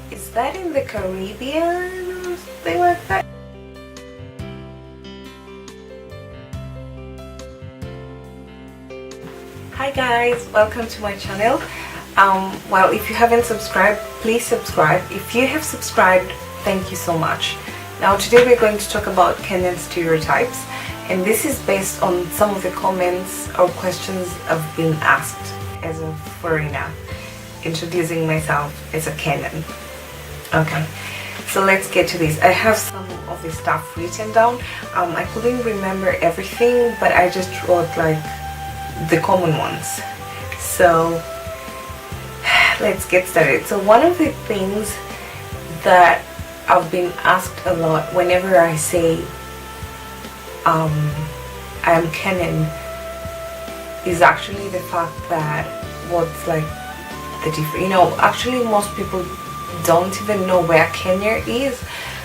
Is that in the Caribbean or something like that? Hi guys, welcome to my channel. Well, if you haven't subscribed, please subscribe. If you have subscribed, thank you so much. Now today we're going to talk about Kenyan stereotypes, and this is based on some of the comments or questions I've been asked as a foreigner, introducing myself as a Kenyan. Okay, so let's get to this. I have some of the stuff written down. I couldn't remember everything, but I just wrote like the common ones. So let's get started. So one of the things that I've been asked a lot whenever I say I am Kenyan is actually the fact that what's like the difference. Actually most people don't even know where Kenya is.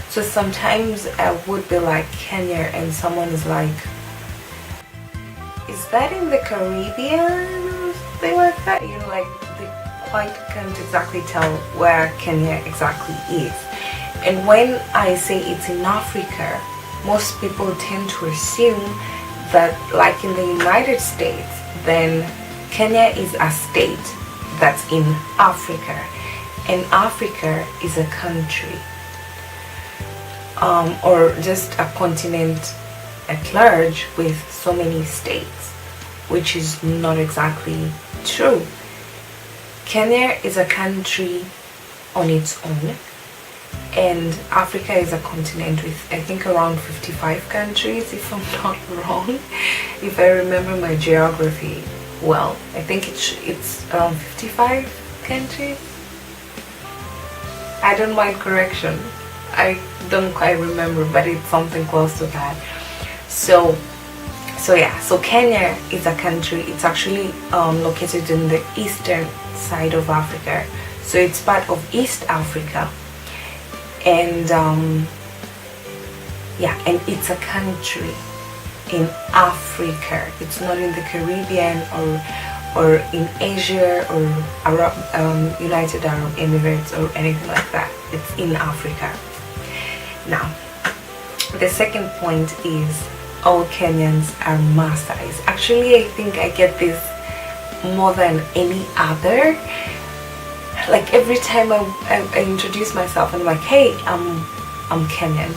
So sometimes I would be like Kenya and someone is like, is that in the Caribbean or something like that? Like they quite can't exactly tell where Kenya exactly is. And when I say it's in Africa, most people tend to assume that like in the United States, then Kenya is a state that's in Africa, and Africa is a country or just a continent at large with so many states, which is not exactly true. Kenya is a country on its own, and Africa is a continent with I think around 55 countries, if I'm not wrong, if I remember my geography well. I think it's around 55 countries. I don't mind correction, I don't quite remember, but it's something close to that. So Kenya is a country. It's actually located in the eastern side of Africa, so it's part of East Africa, and and it's a country in Africa. It's not in the Caribbean or in Asia or United Arab Emirates or anything like that. It's in Africa. Now the second point is all Kenyans are Maasais. Actually, I think I get this more than any other. Like every time I introduce myself, I'm like, hey, I'm Kenyan.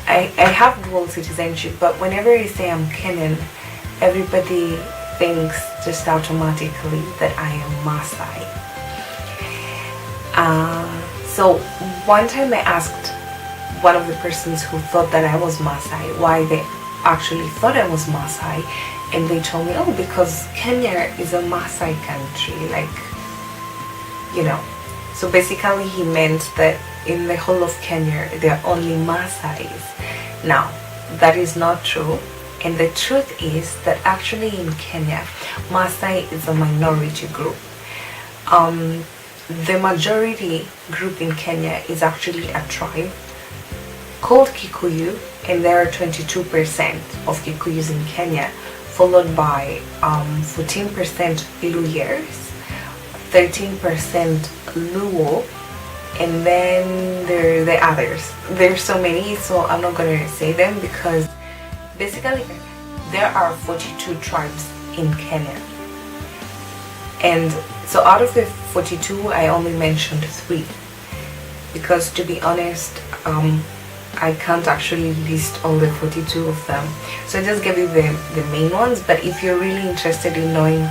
I have dual citizenship, but whenever I say I'm Kenyan, everybody thinks just automatically that I am Maasai. So one time I asked one of the persons who thought that I was Maasai why they actually thought I was Maasai, and they told me, oh, because Kenya is a Maasai country, so basically he meant that in the whole of Kenya there are only Maasais. Now that is not true, and the truth is that actually in Kenya Maasai is a minority group. The majority group in Kenya is actually a tribe called Kikuyu, and there are 22% of Kikuyus in Kenya, followed by 14% Luyers, 13% Luo, and then there are the others. There's so many, so I'm not going to say them, because basically there are 42 tribes in Kenya, and so out of the 42 I only mentioned 3, because to be honest I can't actually list all the 42 of them, so I just gave you the main ones. But if you're really interested in knowing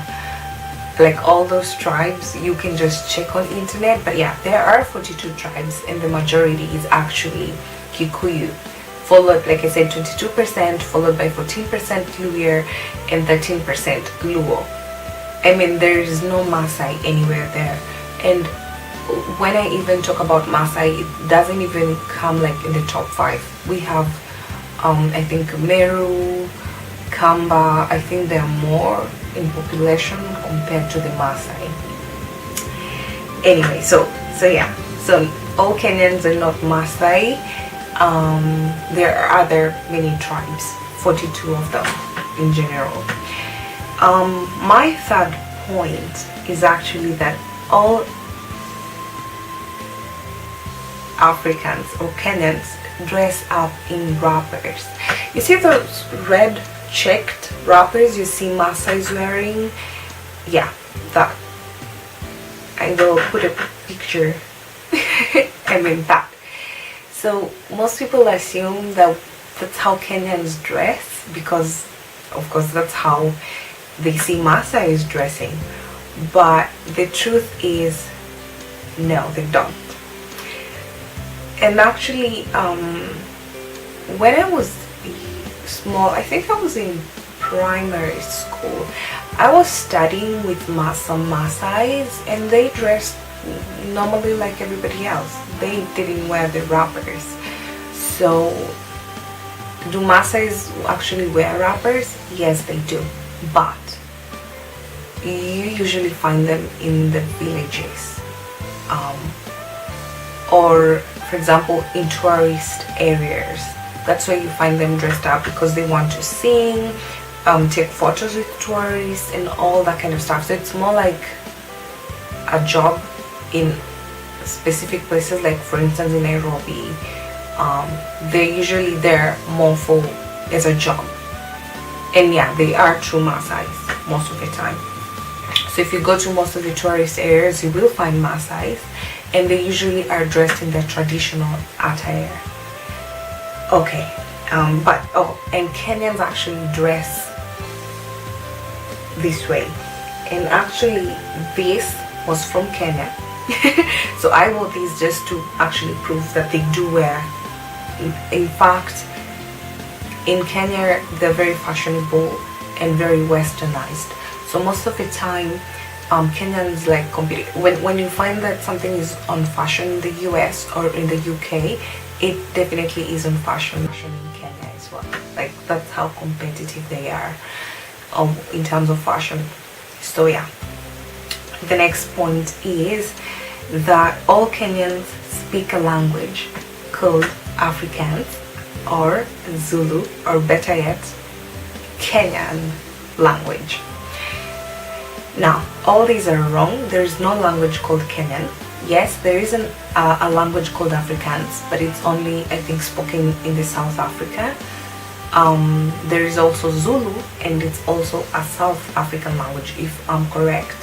like all those tribes, you can just check on internet. But yeah, there are 42 tribes, and the majority is actually Kikuyu, followed, like I said, 22%, followed by 14% Luo and 13% Luo. I mean, there is no Maasai anywhere there. And when I even talk about Maasai, it doesn't even come like in the top 5. We have I think Meru, Kamba. I think they are more in population compared to the Maasai. Anyway, so all Kenyans are not Maasai. There are other many tribes, 42 of them in general. My third point is actually that all Africans or Kenyans dress up in wrappers. You see those red checked wrappers you see Maasai is wearing? Yeah, that. I will put a picture. I mean that. So most people assume that that's how Kenyans dress because of course that's how they see Maasai is dressing. But the truth is, no, they don't. And actually, when I was small, I think I was in primary school, I was studying with some Maasais, and they dressed normally like everybody else. They didn't wear the wrappers. So, do Maasais actually wear wrappers? Yes, they do. But you usually find them in the villages. Or for example in tourist areas. That's where you find them dressed up because they want to sing, take photos with tourists and all that kind of stuff. So it's more like a job in specific places, like for instance in Nairobi. They're usually there more for as a job. And yeah, they are true Maasais most of the time. So if you go to most of the tourist areas, you will find Maasais, and they usually are dressed in their traditional attire. Okay, and Kenyans actually dress this way, and actually this was from Kenya. So I wore these just to actually prove that they do wear. In fact, in Kenya they're very fashionable and very westernized. So most of the time, Kenyans like compete. When you find that something is on fashion in the US or in the UK, it definitely is on fashion in Kenya as well. Like that's how competitive they are in terms of fashion. So yeah, the next point is that all Kenyans speak a language called Afrikaans or Zulu, or better yet, Kenyan language. Now, all these are wrong. There is no language called Kenyan. Yes, there is a language called Afrikaans, but it's only, I think, spoken in the South Africa. There is also Zulu, and it's also a South African language, if I'm correct.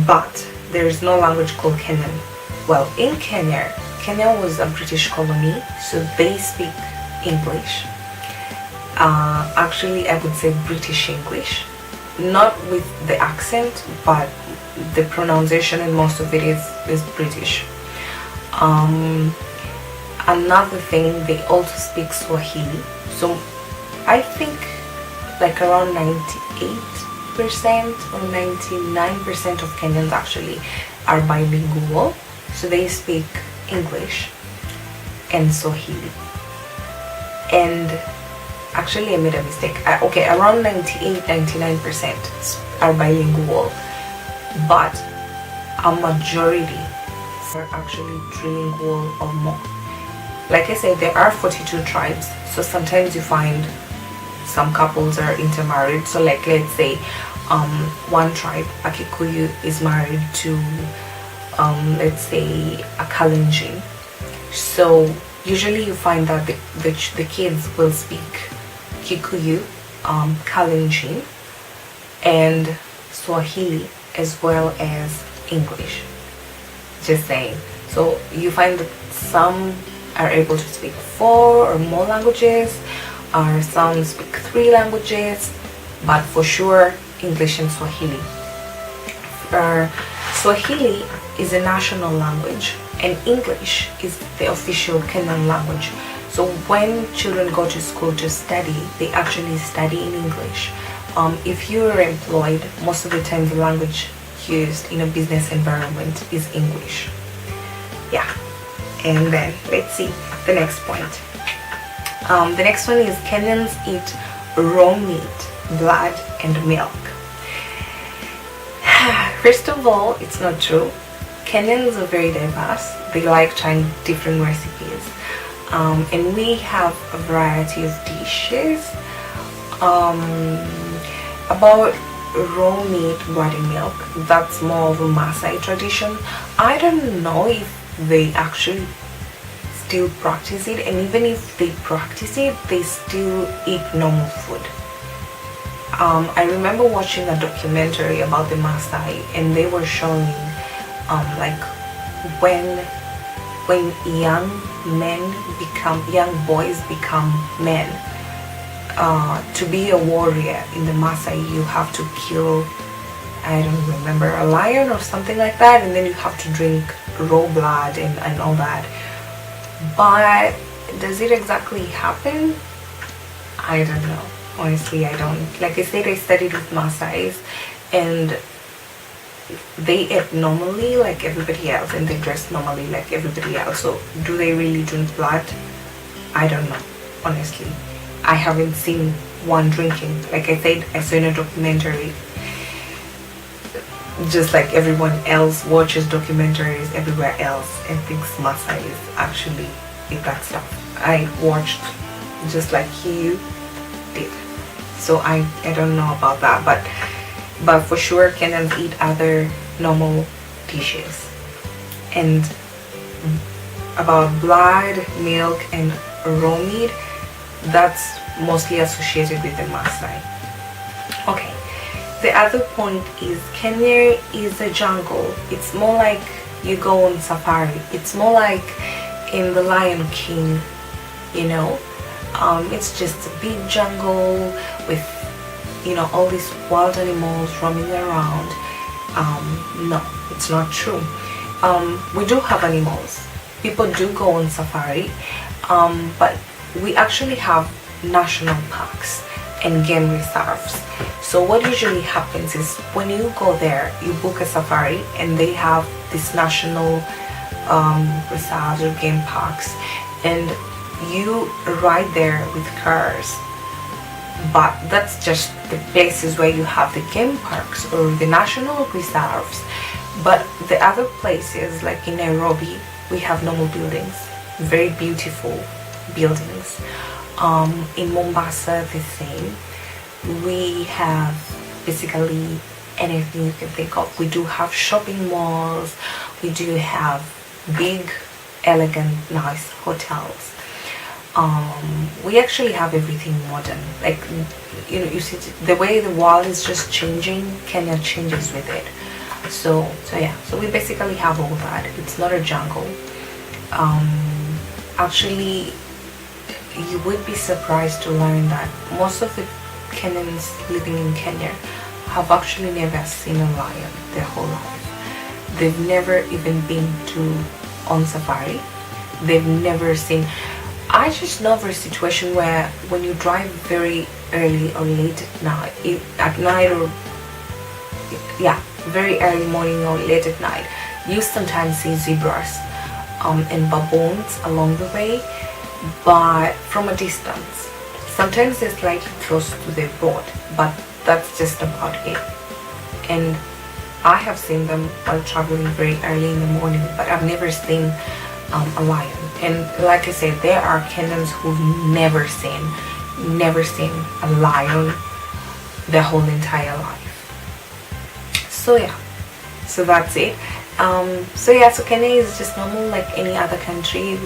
But there is no language called Kenyan. Well, in Kenya was a British colony, so they speak English. Actually, I would say British English. Not with the accent, but the pronunciation and most of it is British. Another thing, they also speak Swahili. So I think like around 98% or 99% of Kenyans actually are bilingual. So they speak English and Swahili. And actually I made a mistake. Okay, around 98-99% are bilingual, but a majority are actually trilingual or more. Like I said, there are 42 tribes, so sometimes you find some couples are intermarried. So like let's say one tribe, a Kikuyu, is married to let's say a Kalenjin. So usually you find that the kids will speak Kikuyu, Kalenjin, and Swahili as well as English. Just saying. So you find that some are able to speak 4 or more languages, or some speak 3 languages, but for sure English and Swahili. Swahili is a national language, and English is the official Kenyan language. So when children go to school to study, they actually study in English. If you are employed, most of the time the language used in a business environment is English. Yeah. And then let's see the next point. The next one is Kenyans eat raw meat, blood and milk. First of all, it's not true. Kenyans are very diverse. They like trying different recipes. And we have a variety of dishes. About raw meat, blood and milk, that's more of a Maasai tradition. I don't know if they actually still practice it, and even if they practice it, they still eat normal food. I remember watching a documentary about the Maasai, and they were showing like when young boys become men. To be a warrior in the Maasai, you have to kill, I don't remember, a lion or something like that, and then you have to drink raw blood and all that. But does it exactly happen? I don't know. Honestly, I don't. Like I said, I studied with Maasais, and they eat normally like everybody else, and they dress normally like everybody else. So do they really drink blood? I don't know, honestly. I haven't seen one drinking. Like I said, I saw in a documentary, just like everyone else watches documentaries everywhere else and thinks Maasais actually eat that stuff. I watched just like you did. So I don't know about that, but for sure Kenyans eat other normal dishes. And about blood, milk and raw meat, that's mostly associated with the Maasai. Okay, the other point is Kenya is a jungle. It's more like you go on safari. It's more like in The Lion King, you know. It's just a big jungle with, you know, all these wild animals roaming around. No, it's not true. We do have animals. People do go on safari, but we actually have national parks and game reserves. So what usually happens is when you go there, you book a safari, and they have these national reserves or game parks, and you ride there with cars. But that's just the places where you have the game parks or the national reserves. But the other places, like in Nairobi, we have normal buildings, very beautiful buildings. In Mombasa, the same. We have basically anything you can think of. We do have shopping malls. We do have big, elegant, nice hotels. We actually have everything modern. Like, you know, you see the way the world is just changing, Kenya changes with it. So yeah, so we basically have all that. It's not a jungle. Actually, you would be surprised to learn that most of the Kenyans living in Kenya have actually never seen a lion their whole life. They've never even been on safari. They've never seen. I just know of a situation where when you drive very early or late at night, or yeah, very early morning or late at night, you sometimes see zebras and baboons along the way, but from a distance. Sometimes they're slightly close to the road, but that's just about it. And I have seen them while traveling very early in the morning, but I've never seen a lion. And like I said, there are Kenyans who've never seen a lion their whole entire life. So yeah, so that's it. So Kenya is just normal like any other country.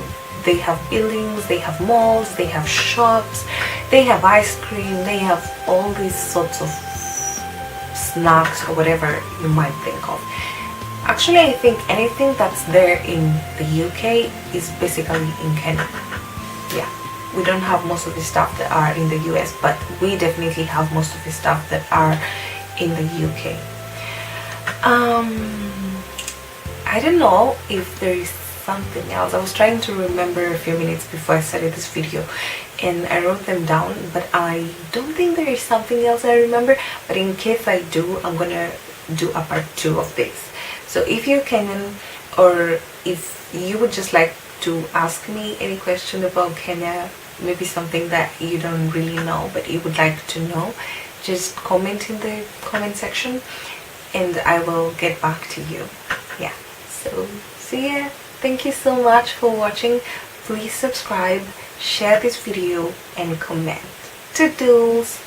They have buildings, they have malls, they have shops, they have ice cream, they have all these sorts of snacks or whatever you might think of. Actually, I think anything that's there in the UK is basically in Kenya. Yeah, we don't have most of the stuff that are in the US, but we definitely have most of the stuff that are in the UK. I don't know if there is something else. I was trying to remember a few minutes before I started this video, and I wrote them down, but I don't think there is something else I remember. But in case I do, I'm gonna do a part 2 of this. So if you're Kenyan, or if you would just like to ask me any question about Kenya, maybe something that you don't really know but you would like to know, just comment in the comment section and I will get back to you. Yeah, so see ya. Thank you so much for watching. Please subscribe, share this video and comment. Toodles!